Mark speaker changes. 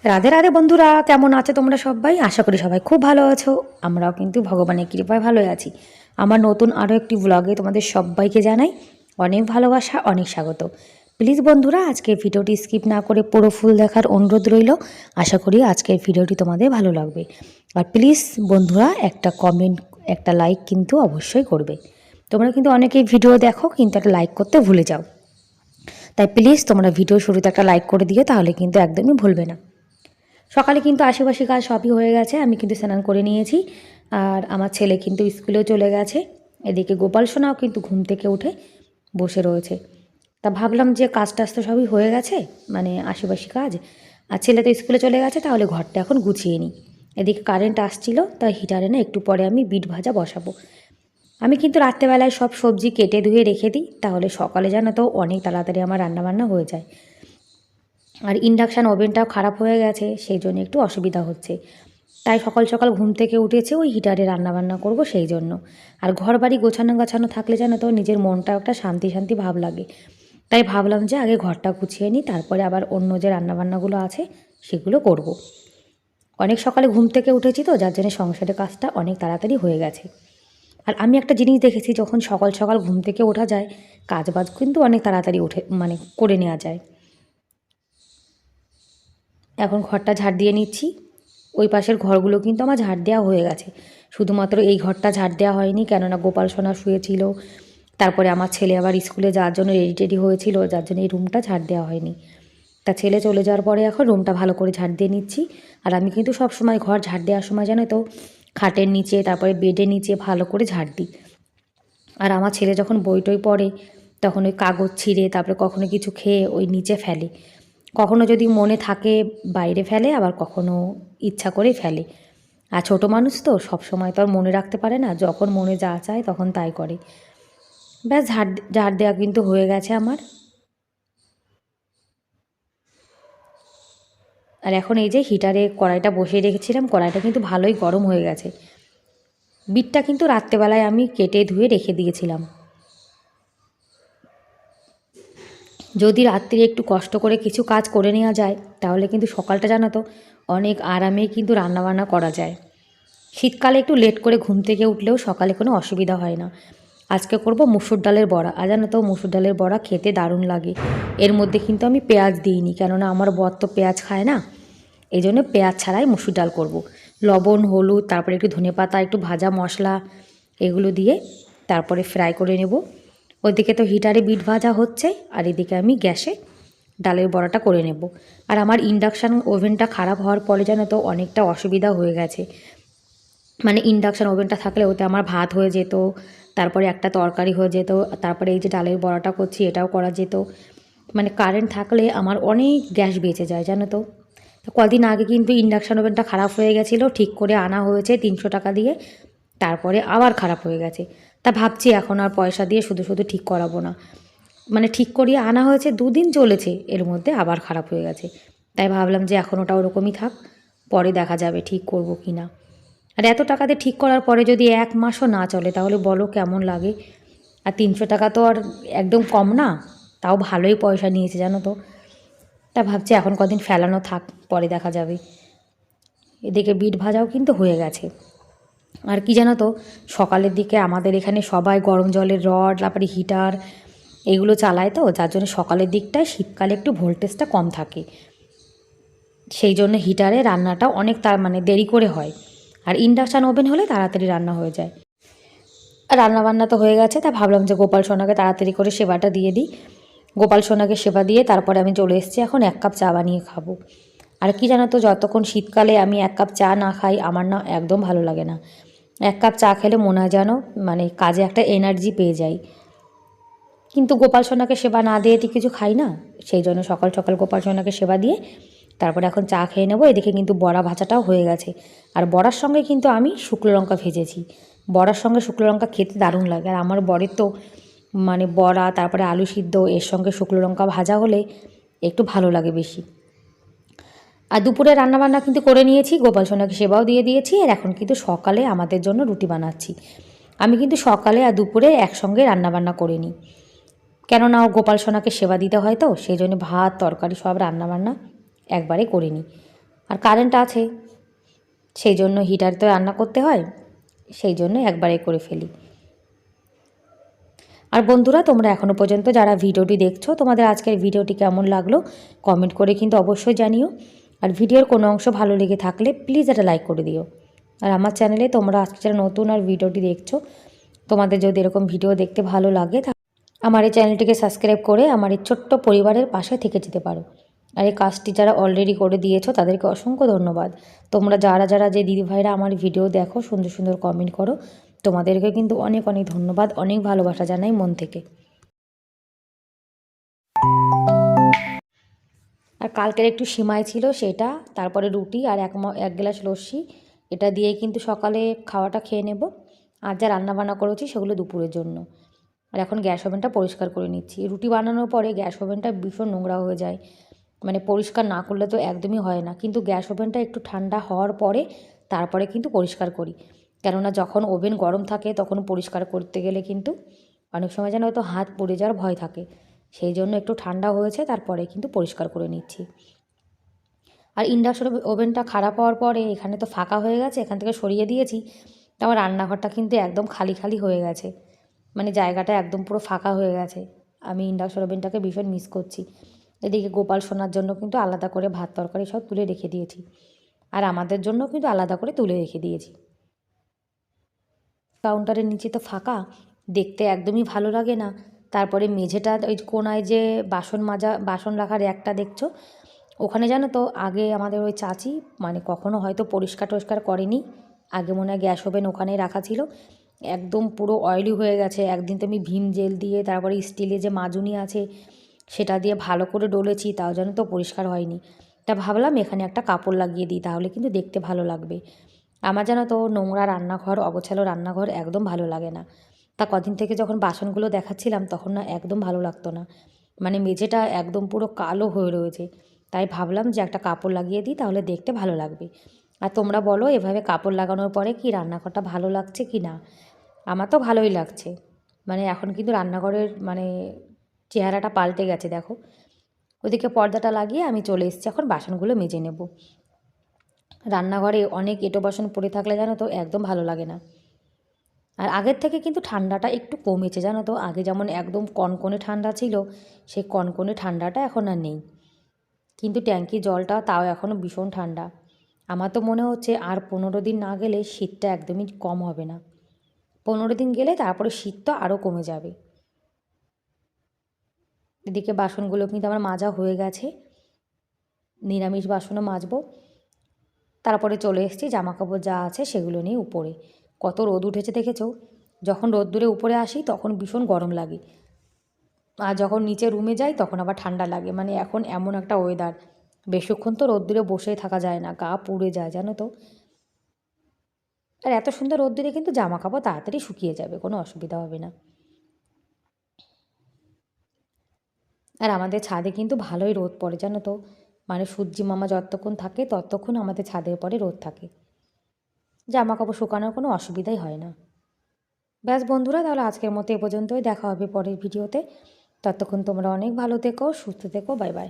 Speaker 1: রাধে রাধে বন্ধুরা, কেমন আছো তোমরা সবাই? আশা করি সবাই খুব ভালো আছো। আমরাও কিন্তু ভগবানের কৃপায় ভালোই আছি। আমার নতুন আরও একটি ব্লগে তোমাদের সবাইকে জানাই অনেক ভালোবাসা, অনেক স্বাগত। প্লিজ বন্ধুরা, আজকের ভিডিওটি স্কিপ না করে পুরো ফুল দেখার অনুরোধ রইল। আশা করি আজকের ভিডিওটি তোমাদের ভালো লাগবে। আর প্লিজ বন্ধুরা, একটা কমেন্ট, একটা লাইক কিন্তু অবশ্যই করবে। তোমরা কিন্তু অনেকেই ভিডিও দেখো কিন্তু একটা লাইক করতে ভুলে যাও, তাই প্লিজ তোমরা ভিডিও শুরুতে একটা লাইক করে দিও, তাহলে কিন্তু একদমই ভুলবে না। সকালে কিন্তু আশেপাশে কাজ সবই হয়ে গেছে, আমি কিন্তু স্নান করে নিয়েছি। আর আমার ছেলে কিন্তু স্কুলেও চলে গেছে। এদিকে গোপাল সোনাও কিন্তু ঘুম থেকে উঠে বসে রয়েছে। তা ভাবলাম যে কাজ টাজ তো সবই হয়ে গেছে, মানে আশেপাশে কাজ, আর ছেলে তো স্কুলে চলে গেছে, তাহলে ঘরটা এখন গুছিয়ে নিই। এদিকে কারেন্ট আসছিল, তাই হিটারে না একটু পরে আমি বিট ভাজা বসাবো। আমি কিন্তু রাত্রেবেলায় সব সবজি কেটে ধুয়ে রেখে দিই, তাহলে সকালে জানো তো অনেক তাড়াতাড়ি আমার রান্নাবান্না হয়ে যায়। আর ইন্ডাকশান ওভেনটাও খারাপ হয়ে গেছে, সেই জন্য একটু অসুবিধা হচ্ছে। তাই সকাল সকাল ঘুম থেকে উঠেছে ওই হিটারে রান্নাবান্না করব সেই জন্য। আর ঘর বাড়ি গোছানো গাছানো থাকলে জানো তো নিজের মনটাও একটা শান্তি শান্তি ভাব লাগে। তাই ভাবলাম যে আগে ঘরটা গুছিয়ে নিই, তারপরে আবার অন্য যে রান্নাবান্নাগুলো আছে সেগুলো করব। অনেক সকালে ঘুম থেকে উঠেছি তো, যার জন্য সংসারের কাজটা অনেক তাড়াতাড়ি হয়ে গেছে। আর আমি একটা জিনিস দেখেছি, যখন সকাল সকাল ঘুম থেকে ওঠা যায়, কাজ বাজ কিন্তু অনেক তাড়াতাড়ি মানে করে নেওয়া যায়। এখন ঘরটা ঝাড় দিয়ে নিচ্ছি। ওই পাশের ঘরগুলো কিন্তু আমার ঝাড় দেওয়া হয়ে গেছে, শুধুমাত্র এই ঘরটা ঝাড় দেওয়া হয়নি, কেননা গোপাল সোনা শুয়েছিল। তারপরে আমার ছেলে আবার স্কুলে যাওয়ার জন্য রেডি টেডি হয়েছিল, যার জন্য এই রুমটা ঝাড় দেওয়া হয়নি। তা ছেলে চলে যাওয়ার পরে এখন রুমটা ভালো করে ঝাড় দিয়ে নিচ্ছি। আর আমি কিন্তু সব সময় ঘর ঝাড় দেওয়ার সময় জানো তো খাটের নিচে, তারপরে বেডের নিচে ভালো করে ঝাড় দিই। আর আমার ছেলে যখন বই টই পড়ে, তখন ওই কাগজ ছিঁড়ে তারপরে কখনো কিছু খেয়ে ওই নিচে ফেলে। কখনো যদি মনে থাকে বাইরে ফেলে, আবার কখনো ইচ্ছা করেই ফেলে। আর ছোটো মানুষ তো সব সময় তো আর মনে রাখতে পারে না, যখন মনে যা চায় তখন তাই করে। ব্যাস ঝাড় ঝাড় দেওয়া কিন্তু হয়ে গেছে আমার। আর এখন এই যে হিটারে কড়াইটা বসিয়ে রেখেছিলাম, কড়াইটা কিন্তু ভালোই গরম হয়ে গেছে। বিটটা কিন্তু রাত্রেবেলায় আমি কেটে ধুয়ে রেখে দিয়েছিলাম। যদি রাত্রে একটু কষ্ট করে কিছু কাজ করে নেওয়া যায়, তাহলে কিন্তু সকালটা জানো তো অনেক আরামেই কিন্তু রান্নাবান্না করা যায়। শীতকালে একটু লেট করে ঘুম থেকে উঠলেও সকালে কোনো অসুবিধা হয় না। আজকে করব মুসুর ডালের বড়া। আর জানো তো মুসুর ডালের বড়া খেতে দারুণ লাগে। এর মধ্যে কিন্তু আমি পেঁয়াজ দিইনি, কেননা আমার বর তো পেঁয়াজ খায় না, এই জন্য পেঁয়াজ ছাড়াই মুসুর ডাল করব। লবণ, হলুদ, তারপরে একটু ধনেপাতা, একটু ভাজা মশলা, এগুলো দিয়ে তারপরে ফ্রাই করে নেব। ওইদিকে তো হিটারে বিট ভাজা হচ্ছে, আর এদিকে আমি গ্যাসে ডালের বড়াটা করে নেব। আর আমার ইন্ডাকশান ওভেনটা খারাপ হওয়ার পরে জানো তো অনেকটা অসুবিধা হয়ে গেছে। মানে ইন্ডাকশান ওভেনটা থাকলে ওতে আমার ভাত হয়ে যেত, তারপরে একটা তরকারি হয়ে যেত, তারপরে এই যে ডালের বড়াটা করছি এটাও করা যেত। মানে কারেন্ট থাকলে আমার অনেক গ্যাস বেঁচে যায় জানো তো। কদিন আগে কিন্তু ইন্ডাকশান ওভেনটা খারাপ হয়ে গেছিলো, ঠিক করে আনা হয়েছে 300 টাকা দিয়ে, তারপরে আবার খারাপ হয়ে গেছে। তা ভাবছি এখন আর পয়সা দিয়ে শুধু শুধু ঠিক করাবো না। মানে ঠিক করিয়ে আনা হয়েছে, 2 দিন চলেছে, এর মধ্যে আবার খারাপ হয়ে গেছে। তাই ভাবলাম যে এখন ওটা ওরকমই থাক, পরে দেখা যাবে ঠিক করব কি না। আর এত টাকা দিয়ে ঠিক করার পরে যদি 1 মাসও না চলে, তাহলে বলো কেমন লাগে। আর 300 টাকা তো আর একদম কম না, তাও ভালোই পয়সা নিয়েছে জানো তো। তা ভাবছি এখন কদিন ফেলানো থাক, পরে দেখা যাবে। এদিকে বিট ভাজাও কিন্তু হয়ে গেছে। আর কি জানো তো, সকালের দিকে আমাদের এখানে সবাই গরম জলের রড, তারপরে হিটার এইগুলো চালায়, তো যার জন্য সকালের দিকটায় শীতকালে একটু ভোল্টেজটা কম থাকে, সেই জন্য হিটারে রান্নাটা অনেক মানে দেরি করে হয়। আর ইন্ডাকশান ওভেন হলে তাড়াতাড়ি রান্না হয়ে যায়। আর রান্নাবান্না তো হয়ে গেছে, তা ভাবলাম যে গোপাল সোনাকে তাড়াতাড়ি করে সেবাটা দিয়ে দিই। গোপাল সোনাকে সেবা দিয়ে তারপরে আমি চলে এসেছি এখন 1 কাপ চা বানিয়ে খাবো। আর কি জানো তো, যতক্ষণ শীতকালে আমি 1 কাপ চা না খাই আমার না একদম ভালো লাগে না। 1 কাপ চা খেলে মনে হয় যেন মানে কাজে একটা এনার্জি পেয়ে যাই। কিন্তু গোপাল সোনাকে সেবা না দিয়ে তো কিছু খাই না, সেই জন্য সকাল সকাল গোপাল সোনাকে সেবা দিয়ে তারপরে এখন চা খেয়ে নেবো। এদিকে কিন্তু বড়া ভাজাটাও হয়ে গেছে। আর বড়ার সঙ্গে কিন্তু আমি শুকনো লঙ্কা ভেজেছি। বড়ার সঙ্গে শুকনো লঙ্কা খেতে দারুণ লাগে। আর আমার বরের তো মানে বড়া, তারপরে আলু সিদ্ধ, এর সঙ্গে শুকনো লঙ্কা ভাজা হলে একটু ভালো লাগে বেশি। আর দুপুরে রান্নাবান্না কিন্তু করে নিয়েছি, গোপাল সোনাকে সেবাও দিয়ে দিয়েছি। আর এখন কিন্তু সকালে আমাদের জন্য রুটি বানাচ্ছি। আমি কিন্তু সকালে আর দুপুরে একসঙ্গে রান্নাবান্না করে নিই, কেননা ও গোপাল সোনাকে সেবা দিতে হয়, তো সেই জন্য ভাত তরকারি সব রান্নাবান্না একবারে করে নিই। আর কারেন্ট আছে, সেই জন্য হিটার তো রান্না করতে হয়, সেই জন্য একবারে করে ফেলি। আর বন্ধুরা, তোমরা এখনও পর্যন্ত যারা ভিডিওটি দেখছো, তোমাদের আজকের ভিডিওটি কেমন লাগলো কমেন্ট করে কিন্তু অবশ্যই জানিও। আর ভিডিওর কোনো অংশ ভালো লেগে থাকলে প্লিজ একটা লাইক করে দিও। আর আমার চ্যানেলে তোমরা আজকে যারা নতুন আর ভিডিওটি দেখছো, তোমাদের যদি এরকম ভিডিও দেখতে ভালো লাগে আমার এই চ্যানেলটিকে সাবস্ক্রাইব করে আমার এই ছোট্ট পরিবারের পাশে থেকে যেতে পারো। আর এই কাজটি যারা অলরেডি করে দিয়েছো তাদেরকে অসংখ্য ধন্যবাদ। তোমরা যারা যারা যে দিদিভাইরা আমার ভিডিও দেখো, সুন্দর সুন্দর কমেন্ট করো, তোমাদেরকে কিন্তু অনেক অনেক ধন্যবাদ, অনেক ভালোবাসা জানাই মন থেকে। আর কালকের একটু সিমাই ছিল সেটা, তারপরে রুটি আর এক গ্লাস লস্যি, এটা দিয়েই কিন্তু সকালে খাওয়াটা খেয়ে নেব। আর যা রান্নাবান্না করেছি সেগুলো দুপুরের জন্য। আর এখন গ্যাস ওভেনটা পরিষ্কার করে নিচ্ছি। রুটি বানানোর পরে গ্যাস ওভেনটা ভীষণ নোংরা হয়ে যায়, মানে পরিষ্কার না করলে তো একদমই হয় না। কিন্তু গ্যাস ওভেনটা একটু ঠান্ডা হওয়ার পরে তারপরে কিন্তু পরিষ্কার করি, কেননা যখন ওভেন গরম থাকে তখন পরিষ্কার করতে গেলে কিন্তু অনেক সময় যেন হয়তো হাত পুড়ে যাওয়ার ভয় থাকে। সেই জন্য একটু ঠান্ডা হয়েছে তারপরে কিন্তু পরিষ্কার করে নিচ্ছি। আর ইন্ডাকশন ওভেনটা খারাপ হওয়ার পরে এখানে তো ফাঁকা হয়ে গেছে, এখান থেকে সরিয়ে দিয়েছি, তো আমার রান্নাঘরটা কিন্তু একদম খালি খালি হয়ে গেছে, মানে জায়গাটা একদম পুরো ফাঁকা হয়ে গেছে। আমি ইন্ডাকশন ওভেনটাকে ভীষণ মিস করছি। এদিকে গোপাল সোনার জন্য কিন্তু আলাদা করে ভাত তরকারি সব তুলে রেখে দিয়েছি, আর আমাদের জন্য কিন্তু আলাদা করে তুলে রেখে দিয়েছি। কাউন্টারের নিচে তো ফাঁকা, দেখতে একদমই ভালো লাগে না। তারপরে মেঝেটা ওই কোনায় যে বাসন রাখার একটা দেখছো, ওখানে জানো তো আগে আমাদের ওই চাচি মানে কখনো হয়তো পরিষ্কার টরিষ্কার করেনি, আগে মনে হয় গ্যাস ওভেন ওখানেই রাখা ছিল, একদম পুরো অয়েলি হয়ে গেছে। একদিন তো আমি ভীম জেল দিয়ে তারপরে স্টিলের যে মাজুনি আছে সেটা দিয়ে ভালো করে ডলেছি, তাও যেন তো পরিষ্কার হয়নি। তা ভাবলাম এখানে একটা কাপড় লাগিয়ে দিই, তাহলে কিন্তু দেখতে ভালো লাগবে। আমার জানো তো নোংরা রান্নাঘর, অগোছালো রান্নাঘর একদম ভালো লাগে না। তা কদিন থেকে যখন বাসনগুলো দেখাচ্ছিলাম তখন না একদম ভালো লাগতো না, মানে মেঝেটা একদম পুরো কালো হয়ে রয়েছে। তাই ভাবলাম যে একটা কাপড় লাগিয়ে দিই, তাহলে দেখতে ভালো লাগবে। আর তোমরা বলো এভাবে কাপড় লাগানোর পরে কি রান্নাঘরটা ভালো লাগছে কি না? আমার তো ভালোই লাগছে, মানে এখন কিন্তু রান্নাঘরের মানে চেহারাটা পাল্টে গেছে দেখো। ওদিকে পর্দাটা লাগিয়ে আমি চলে এসেছি এখন বাসনগুলো মেজে নেব। রান্নাঘরে অনেক এঁটো বাসন পড়ে থাকলে জানো তো একদম ভালো লাগে না। আর আগের থেকে কিন্তু ঠান্ডাটা একটু কমেছে জানো তো, আগে যেমন একদম কনকনে ঠান্ডা ছিল, সেই কনকনে ঠান্ডাটা এখন আর নেই। কিন্তু ট্যাঙ্কির জলটা তাও এখনও ভীষণ ঠান্ডা। আমার তো মনে হচ্ছে আর 15 দিন না গেলে শীতটা একদমই কম হবে না। 15 দিন গেলে তারপরে শীত তো আরও কমে যাবে। এদিকে বাসনগুলো কিন্তু আমার মাজা হয়ে গেছে, নিরামিষ বাসনও মাজবো। তারপরে চলে এসেছি জামাকাপড় যা আছে সেগুলো নিয়ে উপরে। কত রোদ উঠেছে দেখেছো? যখন রোদ্দুরে উপরে আসি তখন ভীষণ গরম লাগে, আর যখন নিচে রুমে যাই তখন আবার ঠান্ডা লাগে। মানে এখন এমন একটা ওয়েদার, বেশিক্ষণ তো রোদ্দুরে বসেই থাকা যায় না, গা পুড়ে যায় জানো তো। আর এত সুন্দর রোদ্দুরে কিন্তু জামা কাপড় তাড়াতাড়ি শুকিয়ে যাবে, কোনো অসুবিধা হবে না। আর আমাদের ছাদে কিন্তু ভালোই রোদ পড়ে জানো তো, মানে সূর্যি মামা যতক্ষণ থাকে ততক্ষণ আমাদের ছাদের পরে রোদ থাকে, জামা কাপড় শুকানোর কোনো অসুবিধাই হয় না। ব্যাস বন্ধুরা, তাহলে আজকের মতো এ পর্যন্তই, দেখা হবে পরের ভিডিওতে। ততক্ষণ তোমরা অনেক ভালো থেকো, সুস্থ থেকো, বাই বাই।